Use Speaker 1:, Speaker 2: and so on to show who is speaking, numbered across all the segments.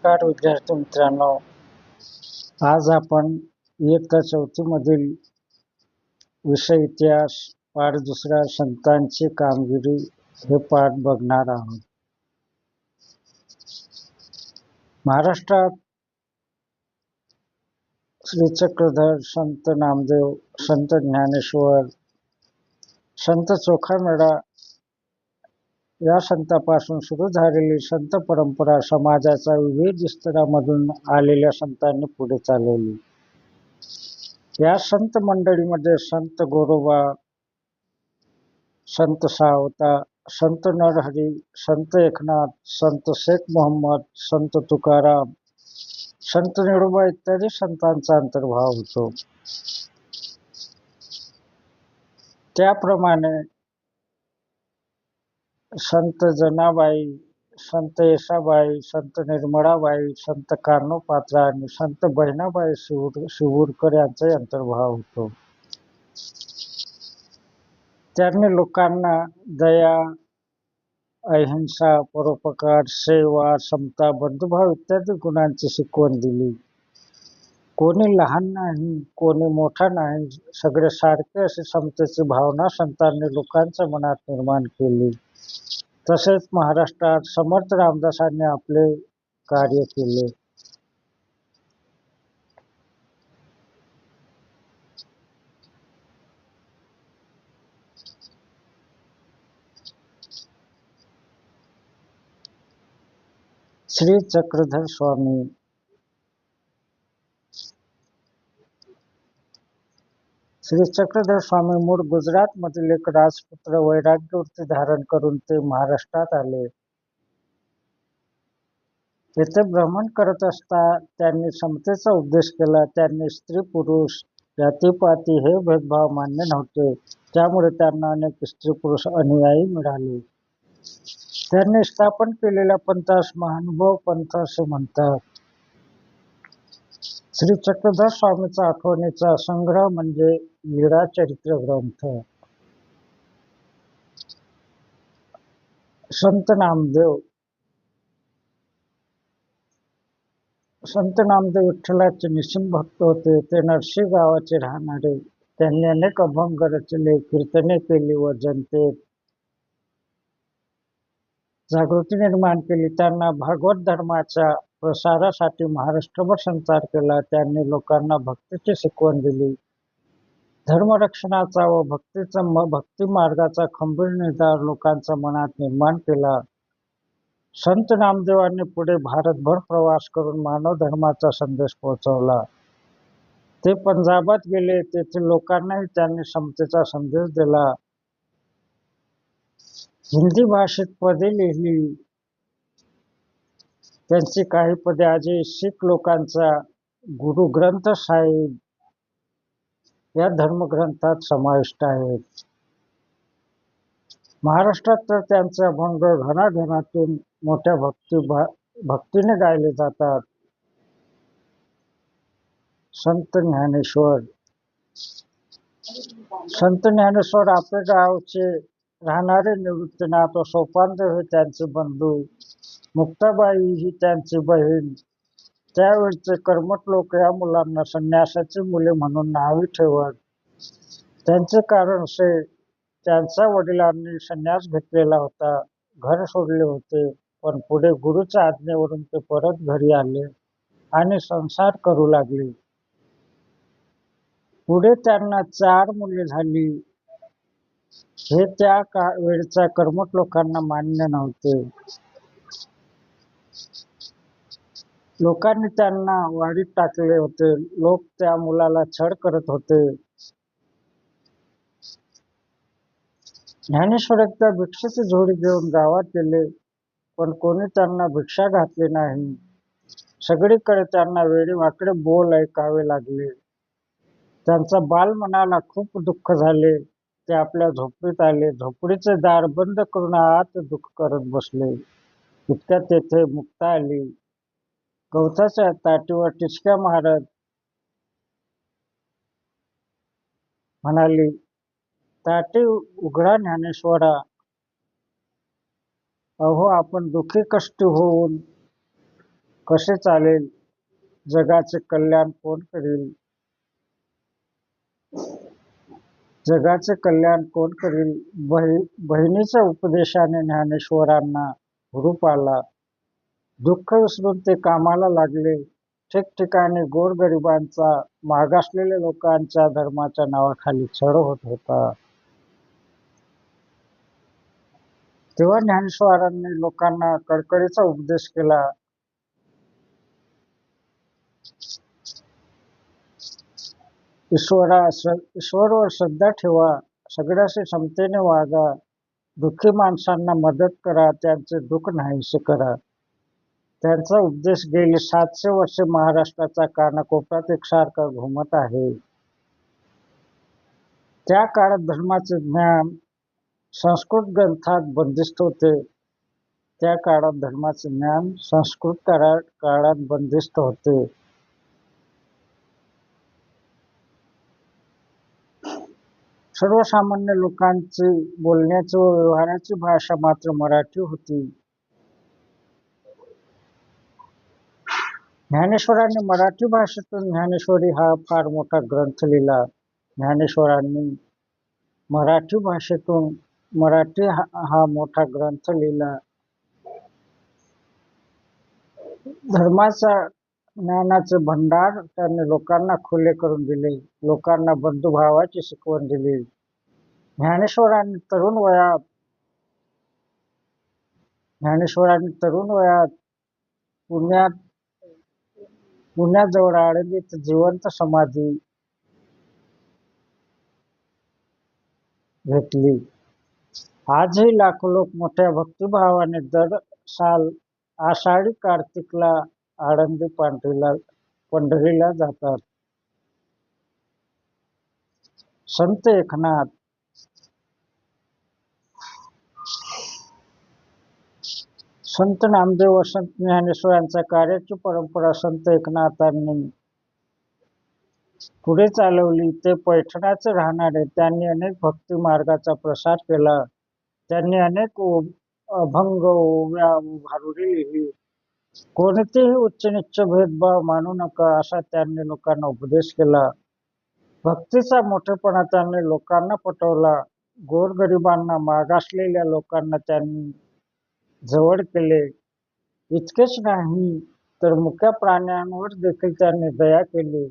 Speaker 1: नमस्कार विद्यार्थी मित्रांनो, आज आपण इयत्ता 4थी मधील विषय इतिहास पाठ दुसरा संतांची कामगिरी हे पाठ बघणार आहोत. महाराष्ट्रात श्री चक्रधर, संत नामदेव, संत ज्ञानेश्वर, संत चोखामेळा या संतांपासून सुरू झालेली संत परंपरा समाजाच्या विविध स्तरामधून आलेल्या संतांनी पुढे चालवली. या संत मंडळीमध्ये संत गोरोबा, संत सावता, संत नरहरी, संत एकनाथ, संत शेख मोहम्मद, संत तुकाराम, संत निळोबा इत्यादी संतांचा अंतर्भाव होतो. त्याप्रमाणे संत जनाबाई, संत येसाबाई, संत निर्मळाबाई, संत कान्होपात्रा आणि संत बहिणाबाई शिवूरकर यांचाही अंतर्भाव होतो. त्यांनी लोकांना दया, अहिंसा, परोपकार, सेवा, समता, बंधुभाव इत्यादी गुणांची शिकवण दिली. कोणी लहान नाही, कोणी मोठा नाही, सगळे सारखे अशी समतेची भावना संतांनी लोकांच्या मनात निर्माण केली. तसेच महाराष्ट्रात समर्थ रामदासांनी आपले कार्य केले. श्री चक्रधर स्वामी श्री चक्रधर स्वामी मूळ गुजरात मधील एक राजपुत्र वैराग्यवृत्ती धारण करून ते महाराष्ट्रात आले. येथे भ्रमण करत असता त्यांनी समतेचा उपदेश केला. त्यांनी स्त्री पुरुष जातीपाती हे भेदभाव मान्य नव्हते, त्यामुळे त्यांना अनेक स्त्री पुरुष अनुयायी मिळाले. त्यांनी स्थापन केलेल्या पंथास महानुभव पंथ असे म्हणतात. श्री चक्रधर स्वामीचा आठवणीचा संग्रह म्हणजे लीळाचरित्र ग्रंथ. संत नामदेव विठ्ठलाचे निस्सिम भक्त होते. ते नरशी गावाचे राहणारे. त्यांनी अनेक अभंग रचले, कीर्तने केली व जनतेत जागृती निर्माण केली. त्यांना भागवत धर्माच्या प्रसारासाठी महाराष्ट्रभर संचार केला. त्यांनी लोकांना भक्तीची शिकवण दिली. धर्मरक्षणाचा व भक्ती मार्गाचा खंबीर निर्धार लोकांच्या मनात निर्माण केला. संत नामदेवांनी पुढे भारतभर प्रवास करून मानव धर्माचा संदेश पोहोचवला. ते पंजाबात गेले. तेथील लोकांनाही त्यांनी समतेचा संदेश दिला. हिंदी भाषेत पदे लिहिली. त्यांची काही पदे आजही शीख लोकांचा गुरु ग्रंथ साहिब या धर्मग्रंथात समाविष्ट आहेत. महाराष्ट्रात तर त्यांचे अभंग घराघरातून मोठ्या भक्तीने गायले जातात. संत ज्ञानेश्वर आपले गावचे राहणारे निवृत्तीनाथ व सोपानदेव हे त्यांचे बंधू. मुक्ताबाई ही त्यांची बहीण. त्यावेळचे कर्मठ लोक या मुलांना संन्यासाची मुले म्हणून नावे ठेवत. त्यांचे कारण असे, त्यांच्या वडिलांनी संन्यास घेतलेला होता, घर सोडले होते, पण पुढे गुरुच्या आज्ञेवरून ते परत घरी आले आणि संसार करू लागले. पुढे त्यांना 4 मुले झाली. हे त्या वेळच्या कर्मठ लोकांना मान्य नव्हते. लोकांनी त्यांना वाडीत टाकले होते. लोक त्या मुलाला छळ करत होते. ज्ञानेश्वर एकदा भिक्षेची झोळी घेऊन गावात गेले, पण कोणी त्यांना भिक्षा घातली नाही. सगळीकडे त्यांना वेडेवाकडे बोल ऐकावे लागले. त्यांच्या बालमनाला खूप दुःख झाले. ते आपल्या झोपडीत आले. झोपडीचे दार बंद करून आत दुःख करत बसले. इतक्यात तेथे मुक्ता आली. गवताच्या ताटीवर टिचक्या मारत म्हणाली, ताटी उघडा ज्ञानेश्वरा. अहो आपण दुःखी कष्टी होऊन कसे चालेल? जगाचे कल्याण कोण करील? जगाचे कल्याण कोण करील? बहिणीच्या उपदेशाने ज्ञानेश्वरांना हुरूप आला. दुःख विसरून ते कामाला लागले. ठिकठिकाणी गोरगरिबांचा, मागासलेल्या लोकांच्या धर्माच्या नावाखाली छळ होत होता. तेव्हा ज्ञानेश्वरांनी लोकांना कळकळीचा उपदेश केला. ईश्वरवर श्रद्धा ठेवा, सगळ्याशी समतेने वागा, दुःखी माणसांना मदत करा, त्यांचे दुःख नाहीसे करा. त्यांचा उपदेश गेली 700 वर्षे महाराष्ट्राच्या कानाकोपऱ्यात एकसारखा घुमत आहे. त्या काळात धर्माचे ज्ञान संस्कृत ग्रंथात बंदिस्त होते. त्या काळात धर्माचे ज्ञान संस्कृत काळात बंदिस्त होते. सर्वसामान्य लोकांची बोलण्याची व व्यवहाराची भाषा मात्र मराठी होती. ज्ञानेश्वरांनी मराठी भाषेतून ज्ञानेश्वरी हा फार मोठा ग्रंथ लिहिला. ज्ञानेश्वरांनी मराठी भाषेतून मराठी हा मोठा ग्रंथ लिहिला. धर्माचा ज्ञानाचे भंडार त्यांनी लोकांना खुले करून दिले. लोकांना बंधुभावाची शिकवण दिली. ज्ञानेश्वरांनी तरुण वयात पुण्याजवळ आळंदीत जिवंत समाधी घेतली. आजही लाखो लोक मोठ्या भक्तिभावाने दर साल आषाढी कार्तिकला आळंदी पंढरीला जातात. संत एकनाथ संत नामदेव व संत ज्ञानेश्वरांच्या कार्याची परंपरा संत एकनाथांनी पुढे चालवली. ते पैठणाचे राहणारे. त्यांनी अनेक भक्ती मार्गाचा प्रसार केला. त्यांनी अनेक अभंग, ओव्या व भारुडे लिहिली. कोणतेही उच्च नीच भेदभाव मानू नका असा त्यांनी लोकांना उपदेश केला. भक्तीचा मोठेपणा त्यांनी लोकांना पटवला. गोरगरिबांना, मागासलेल्या लोकांना त्यांनी जवळ केले. इतकेच नाही तर मुक्या प्राण्यांवर देखील त्यांनी दया केली.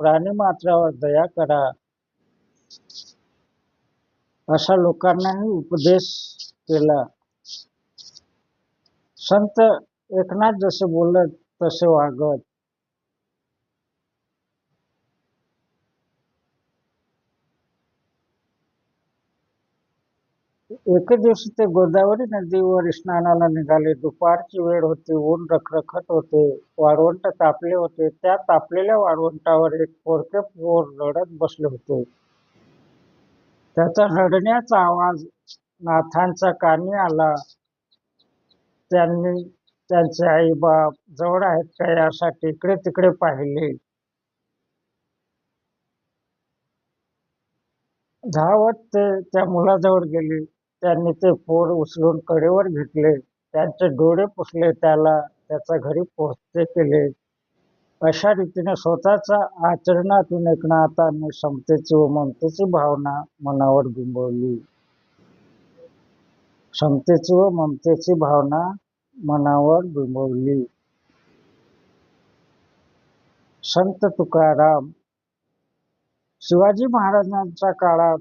Speaker 1: प्राणीमात्रावर दया करा असा लोकांनाही उपदेश केला. संत एकनाथ जसे बोलत तसे वागत. एके दिवशी ते गोदावरी नदीवर स्नानाला निघाले. दुपारची वेळ होती. ऊन रखरखत होते. वाळवंट तापले होते. त्या तापलेल्या वाळवंटावर एक पोरके पोर रडत बसले होते. त्याचा रडण्याचा आवाज नाथांच्या कानी आला. त्यांनी त्यांचे आई बाप जवळ आहेत का यासाठी इकडे तिकडे पाहिले. धावत ते त्या मुलाजवळ गेले. त्यांनी ते पोर उचलून कडेवर घेतले. त्यांचे डोळे पुसले. त्याला त्याच्या घरी पोहोचते केले. अशा रीतीने स्वतःच्या आचरणातून एकनाथांनी समतेची व ममतेची भावना मनावर बिंबवली. समतेची व ममतेची भावना मनावर बिंबवली. संत तुकाराम. शिवाजी महाराजांच्या काळात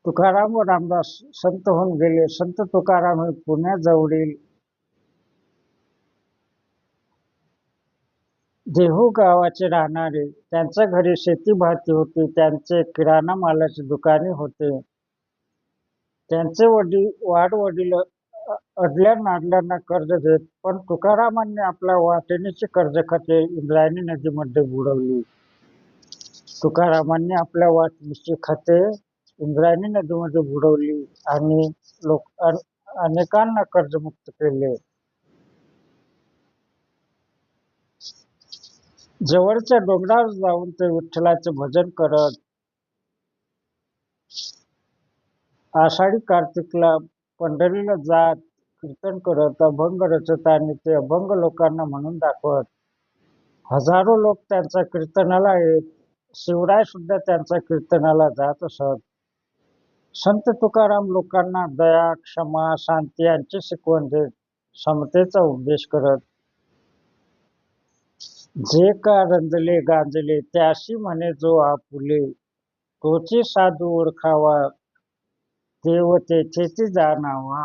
Speaker 1: तुकाराम व रामदास संत होऊन गेले. संत तुकाराम हे पुण्याजवळील देहू गावाचे राहणारे. त्यांच्या घरी शेती भाती होती. त्यांचे किराणा मालाचे दुकाने होते. त्यांचे वाडवडील अडल्या नाडल्यांना कर्ज देत. पण तुकारामांनी आपल्या वाटेनीची कर्जखाते इंद्रायणी नदीमध्ये बुडवली. तुकारामांनी आपल्या वाटणीची खाते इंद्रायणी नदीमध्ये बुडवली आणि अनेकांना कर्जमुक्त केले. जवळच्या डोंगरावर जाऊन ते विठ्ठलाचे भजन करत आषाढी कार्तिकला पंढरीला जात. कीर्तन करत अभंग रचत आणि ते अभंग लोकांना म्हणून दाखवत. हजारो लोक त्यांच्या कीर्तनाला येत. शिवराय सुद्धा त्यांच्या कीर्तनाला जात असत. संत तुकाराम लोकांना दया, क्षमा, शांती यांची शिकवण देत. समतेचा उपदेश करत. जे का रंजले गांजले त्याशी म्हणे जो आपुले, तोची साधू ओळखावा देव तेथेची जाणावा.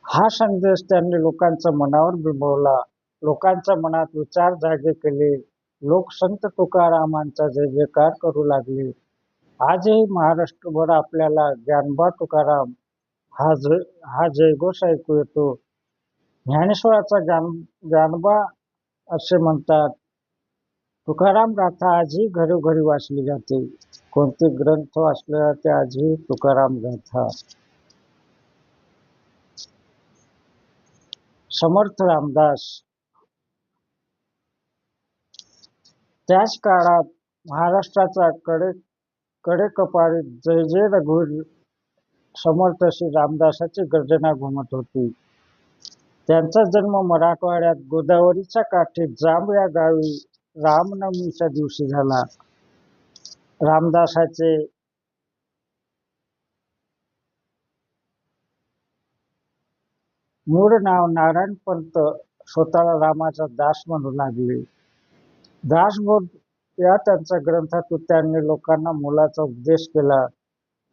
Speaker 1: हा संदेश त्यांनी लोकांच्या मनावर बिंबवला. लोकांच्या मनात विचार जागे केले. लोक संत तुकारामांचा जय जयकार करू लागले. आजही महाराष्ट्रभर आपल्याला ज्ञानबा तुकाराम हा जयघोष ऐकू येतो. ज्ञानेश्वराचा ज्ञानबा असे म्हणतात. तुकाराम गाथा आजही घरोघरी वाचली जाते. कोणते ग्रंथ वाचले जाते आजही तुकाराम गाथा. समर्थ रामदास. त्याच काळात महाराष्ट्राचा कडेकपाळी जय जय रघुवीर समर्थ श्री रामदासाची गर्जना घुमत होती. त्यांचा जन्म मराठवाड्यात गोदावरीच्या काठी जांब या गावी रामनवमीच्या दिवशी झाला. रामदासाचे मूळ नाव नारायणपंत. स्वतःला रामाचा दास म्हणू लागले. दासबोध या त्यांच्या ग्रंथातून त्यांनी लोकांना मोलाचा उपदेश केला.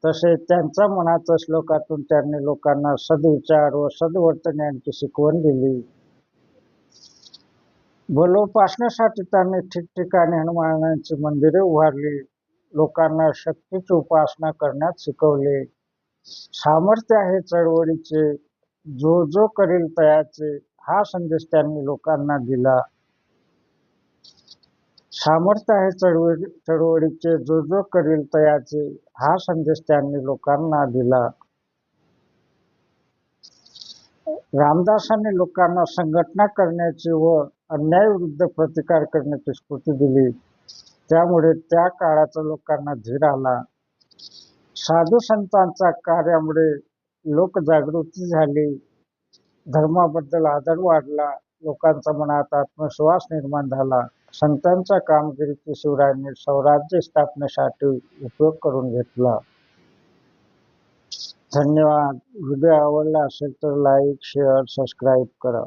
Speaker 1: तसेच त्यांच्या मनाच्या श्लोकातून त्यांनी लोकांना सद्विचार व सद्वर्तन यांची शिकवण दिली. बलोपासनेसाठी त्यांनी ठिकठिकाणी हनुमानांची मंदिरे उभारली. लोकांना शक्तीची उपासना करण्यास शिकवले. सामर्थ्य आहे चळवळीचे, जो जो करील तयाचे, हा संदेश त्यांनी लोकांना दिला. सामर्थ्य आहे चळवळीचे, जो जो करील तयाचे, हा संदेश त्यांनी लोकांना दिला. रामदासांनी लोकांना संघटना करण्याची व अन्यायाविरुद्ध प्रतिकार करण्याची स्फूर्ती दिली. त्यामुळे त्या काळाच्या लोकांना धीर आला. साधू संतांच्या कार्यामुळे लोकजागृती झाली. धर्माबद्दल आदर वाढला. लोकांच्या मनात आत्मविश्वास निर्माण झाला. संतांच्या कामगिरीची शिवरायांनी स्वराज्य स्थापनेसाठी उपयोग करून घेतला. धन्यवाद. व्हिडिओ आवडला असेल तर लाईक, शेअर, सबस्क्राईब करा.